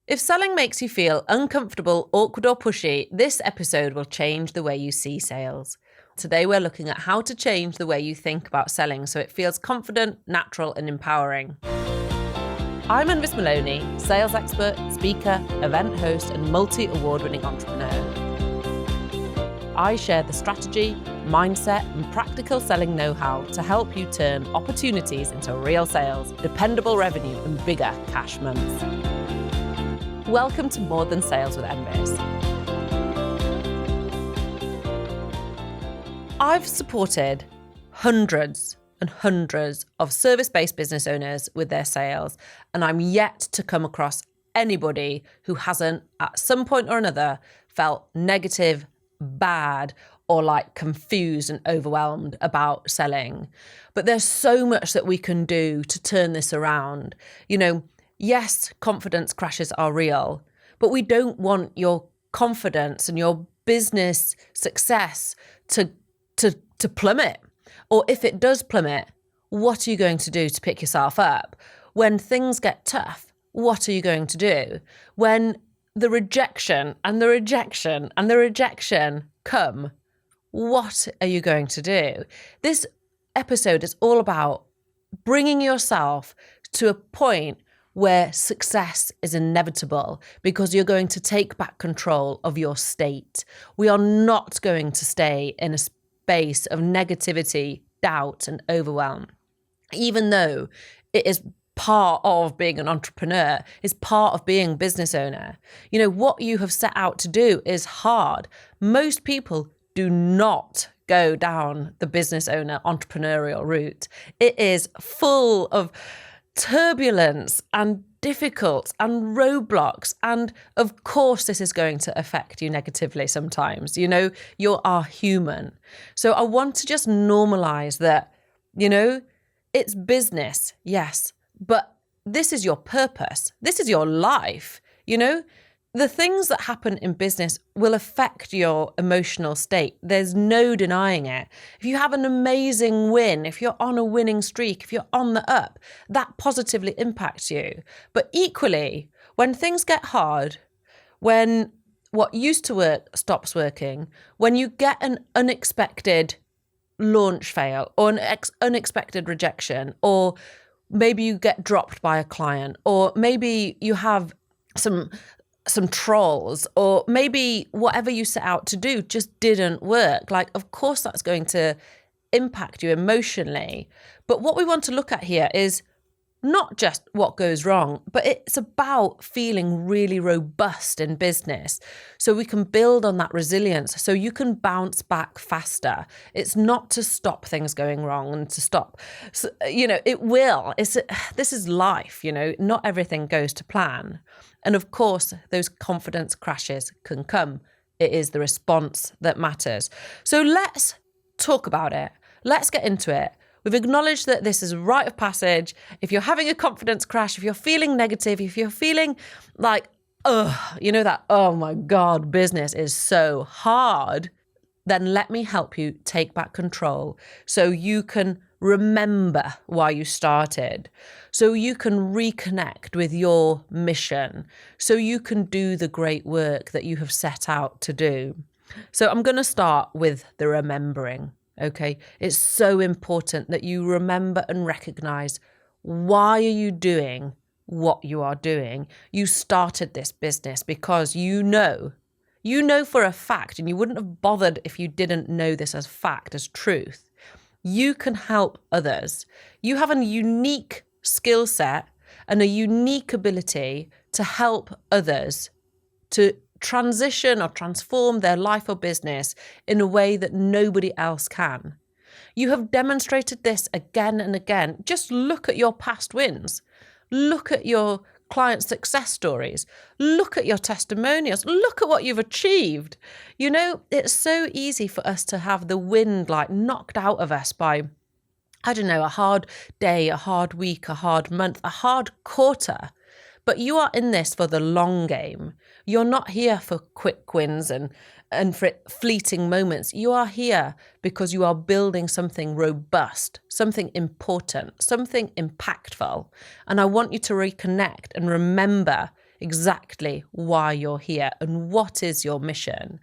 If selling makes you feel uncomfortable, awkward, or pushy, this episode will change the way you see sales. Today, we're looking at how to change the way you think about selling so it feels confident, natural, and empowering. I'm Enfys Maloney, sales expert, speaker, event host, and multi-award-winning entrepreneur. I share the strategy, mindset, and practical selling know-how to help you turn opportunities into real sales, dependable revenue, and bigger cash months. Welcome to More Than Sales with Enfys. I've supported hundreds and hundreds of service-based business owners with their sales, and I'm yet to come across anybody who hasn't, at some point or another, felt negative, bad, or like confused and overwhelmed about selling. But there's so much that we can do to turn this around. Yes, confidence crashes are real, but we don't want your confidence and your business success to plummet. Or if it does plummet, what are you going to do to pick yourself up? When things get tough, what are you going to do? When the rejection and the rejection and the rejection come, what are you going to do? This episode is all about bringing yourself to a point where success is inevitable because you're going to take back control of your state. We are not going to stay in a space of negativity, doubt, and overwhelm. Even though it is part of being an entrepreneur, is part of being a business owner. What you have set out to do is hard. Most people do not go down the business owner entrepreneurial route. It is full of turbulence and difficult and roadblocks. And of course, this is going to affect you negatively sometimes. You are human. So I want to just normalize that, it's business, yes, but this is your purpose. This is your life. The things that happen in business will affect your emotional state. There's no denying it. If you have an amazing win, if you're on a winning streak, if you're on the up, that positively impacts you. But equally, when things get hard, when what used to work stops working, when you get an unexpected launch fail or an unexpected rejection, or maybe you get dropped by a client, or maybe you have some trolls, or maybe whatever you set out to do just didn't work. Of course, that's going to impact you emotionally. But what we want to look at here is not just what goes wrong, but it's about feeling really robust in business so we can build on that resilience so you can bounce back faster. It's not to stop things going wrong and to stop, it will. This is life, not everything goes to plan. And of course, those confidence crashes can come. It is the response that matters. So let's talk about it. Let's get into it. We've acknowledged that this is a rite of passage. If you're having a confidence crash, if you're feeling negative, if you're feeling like, oh my God, business is so hard, then let me help you take back control so you can remember why you started, so you can reconnect with your mission, so you can do the great work that you have set out to do. So I'm going to start with the remembering. Okay, it's so important that you remember and recognize, why are you doing what you are doing? You started this business because you know for a fact, and you wouldn't have bothered if you didn't know this as fact, as truth. You can help others. You have a unique skill set and a unique ability to help others to transition or transform their life or business in a way that nobody else can. You have demonstrated this again and again. Just look at your past wins. Look at your client success stories. Look at your testimonials. Look at what you've achieved. It's so easy for us to have the wind knocked out of us by, a hard day, a hard week, a hard month, a hard quarter. But you are in this for the long game. You're not here for quick wins and for fleeting moments. You are here because you are building something robust, something important, something impactful. And I want you to reconnect and remember exactly why you're here and what is your mission.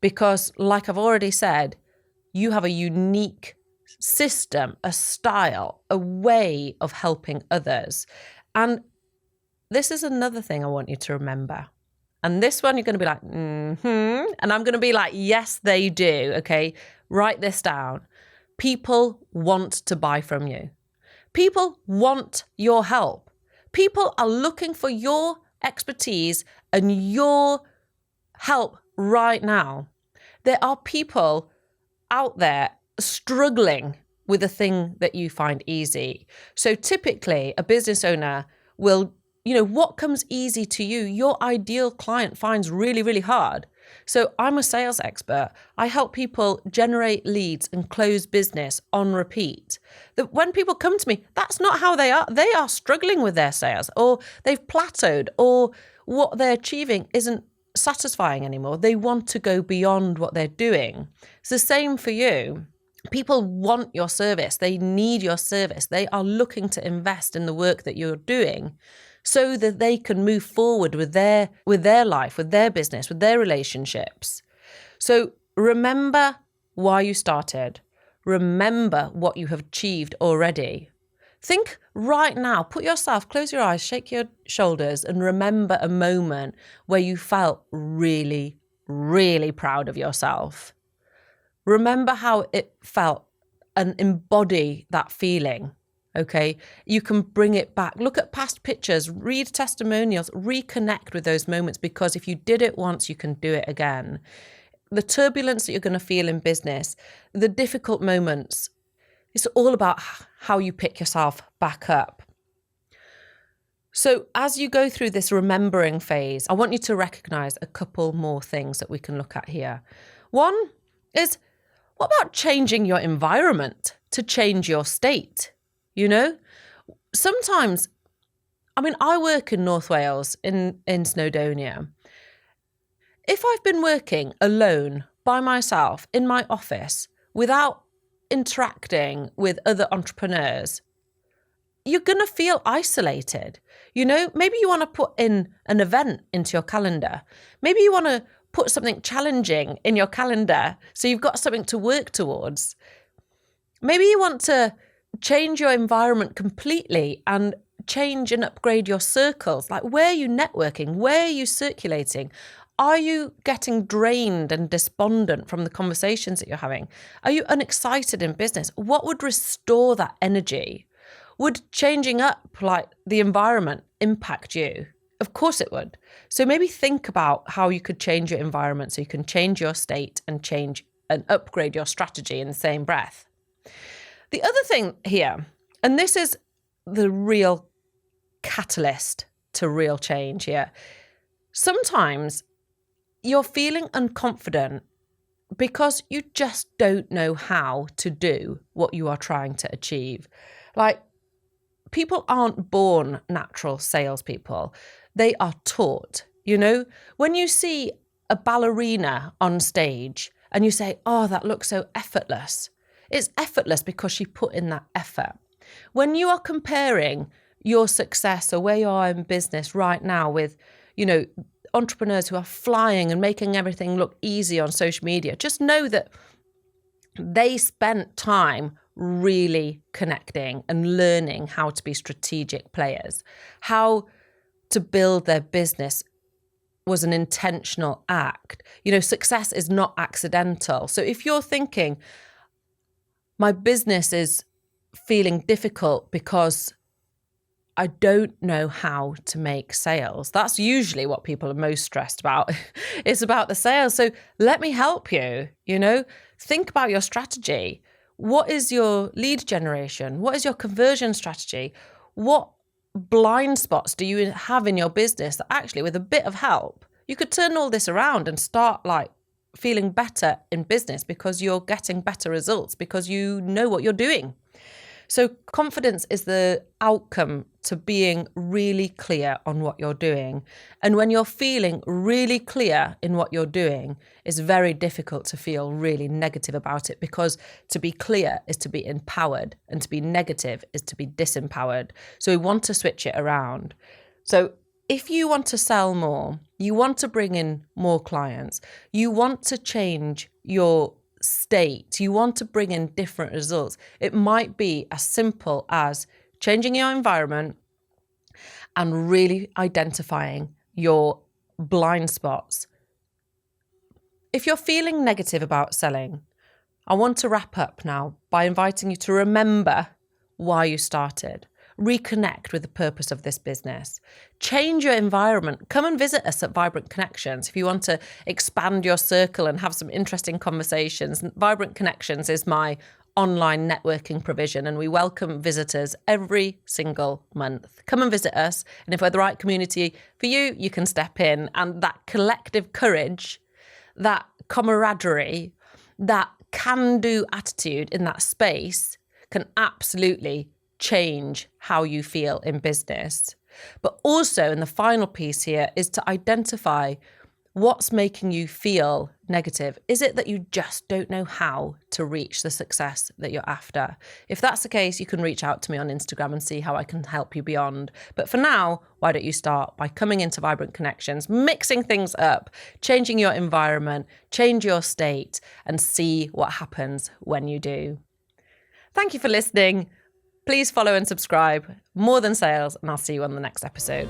Because like I've already said, you have a unique system, a style, a way of helping others. And this is another thing I want you to remember. And this one, you're going to be like, and I'm going to be like, yes, they do. Okay, write this down. People want to buy from you. People want your help. People are looking for your expertise and your help right now. There are people out there struggling with a thing that you find easy. So typically a business owner will, what comes easy to you, your ideal client finds really, really hard. So I'm a sales expert. I help people generate leads and close business on repeat. That when people come to me, that's not how they are. They are struggling with their sales, or they've plateaued, or what they're achieving isn't satisfying anymore. They want to go beyond what they're doing. It's the same for you. People want your service. They need your service. They are looking to invest in the work that you're doing so that they can move forward with their life, with their business, with their relationships. So remember why you started. Remember what you have achieved already. Think right now, close your eyes, shake your shoulders, and remember a moment where you felt really, really proud of yourself. Remember how it felt and embody that feeling, okay? You can bring it back. Look at past pictures, read testimonials, reconnect with those moments, because if you did it once, you can do it again. The turbulence that you're going to feel in business, the difficult moments, it's all about how you pick yourself back up. So as you go through this remembering phase, I want you to recognize a couple more things that we can look at here. One is, what about changing your environment to change your state? Sometimes, I work in North Wales, in Snowdonia. If I've been working alone by myself in my office without interacting with other entrepreneurs, you're going to feel isolated. Maybe you want to put in an event into your calendar. Maybe you want to put something challenging in your calendar so you've got something to work towards. Maybe you want to change your environment completely and change and upgrade your circles. Like, where are you networking? Where are you circulating? Are you getting drained and despondent from the conversations that you're having? Are you unexcited in business? What would restore that energy? Would changing up the environment impact you? Of course it would. So maybe think about how you could change your environment so you can change your state and change and upgrade your strategy in the same breath. The other thing here, and this is the real catalyst to real change here, sometimes you're feeling unconfident because you just don't know how to do what you are trying to achieve. People aren't born natural salespeople. They are taught. When you see a ballerina on stage and you say, oh, that looks so effortless, it's effortless because she put in that effort. When you are comparing your success or where you are in business right now with, entrepreneurs who are flying and making everything look easy on social media, just know that they spent time really connecting and learning how to be strategic players. How to build their business was an intentional act. Success is not accidental. So if you're thinking, my business is feeling difficult because I don't know how to make sales, that's usually what people are most stressed about. It's about the sales. So let me help you. Think about your strategy. What is your lead generation? What is your conversion strategy? What blind spots do you have in your business that actually, with a bit of help, you could turn all this around and start feeling better in business because you're getting better results because you know what you're doing. So confidence is the outcome to being really clear on what you're doing. And when you're feeling really clear in what you're doing, it's very difficult to feel really negative about it, because to be clear is to be empowered and to be negative is to be disempowered. So we want to switch it around. So if you want to sell more, you want to bring in more clients, you want to change your state, you want to bring in different results, it might be as simple as changing your environment and really identifying your blind spots. If you're feeling negative about selling, I want to wrap up now by inviting you to remember why you started. Reconnect with the purpose of this business. Change your environment. Come and visit us at Vibrant Connections if you want to expand your circle and have some interesting conversations. Vibrant Connections is my online networking provision, and we welcome visitors every single month. Come and visit us, and if we're the right community for you, you can step in. And that collective courage, that camaraderie, that can-do attitude in that space can absolutely change how you feel in business. But also, and the final piece here is to identify what's making you feel negative. Is it that you just don't know how to reach the success that you're after? If that's the case, you can reach out to me on Instagram and see how I can help you beyond. But for now, why don't you start by coming into Vibrant Connections, mixing things up, changing your environment, change your state, and see what happens when you do. Thank you for listening. Please follow and subscribe. More Than Sales, and I'll see you on the next episode.